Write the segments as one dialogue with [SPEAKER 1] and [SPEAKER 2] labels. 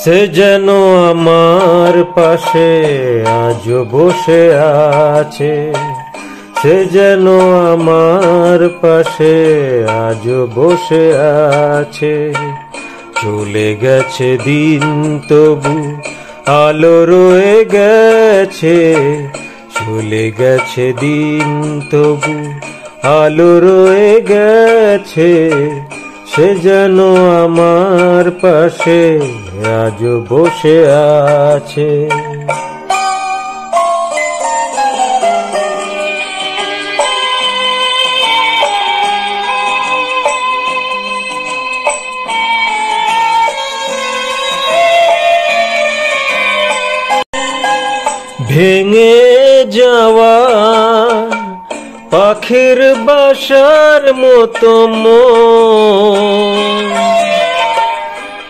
[SPEAKER 1] সে যেন আমার পাশে আজ বসে আছে, সে যেন আমার পাশে আজ বসে আছে। চলে গেছে দিন তবু আলো রয়ে গেছে, চলে গেছে দিন তবু আলো রয়ে গেছে। সে যেন আমার পাশে আজ বসে আছে। ভেঙে যাওয়া পাখির বাসার মতো মন,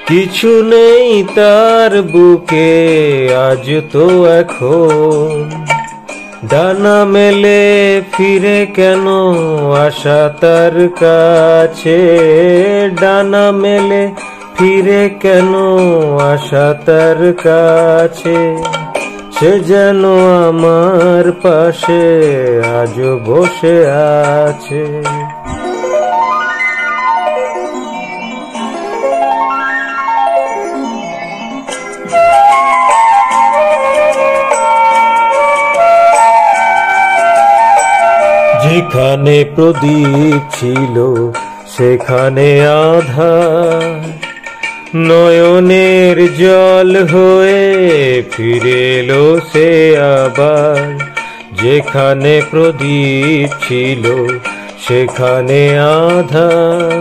[SPEAKER 1] কিছু নেই তার বুকে আজ তো এখন। ডানা মেলে ফিরে কেন আসা তার কাছে, ডানা মেলে ফিরে কেন আসা তার কাছে। সে যেন আমার পাশে আজ বসে আছে। যেখানে প্রদীপ ছিল সেখানে আধার, নয়নের জল হয়ে ফিরে এলো সে আবার। যেখানে প্রদীপ ছিল সেখানে আধার,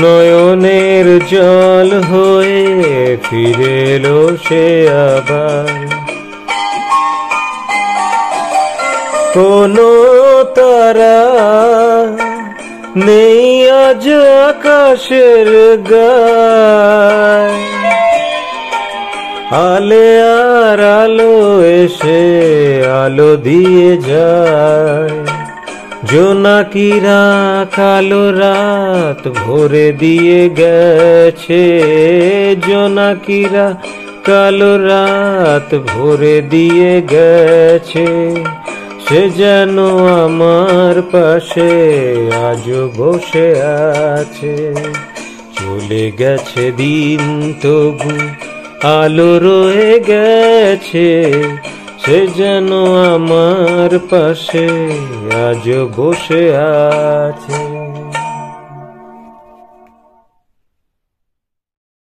[SPEAKER 1] নয়নের জল হয়ে ফিরে এলো সে আবার। কোনো তারা নেই আজ আকাশের গায়, আলে আর আলো এসে আলো দিয়ে যায়। জোনাকিরা কালো রাত ভরে দিয়ে গেছে, জোনাকিরা কালো রাত ভরে দিয়ে গেছে। সে যেন আমার পাশে আজ বসে আছে। চলে গেছে দিন তবু আলো রয়ে গেছে, সে যেন আমার পাশে আজ বসে আছে।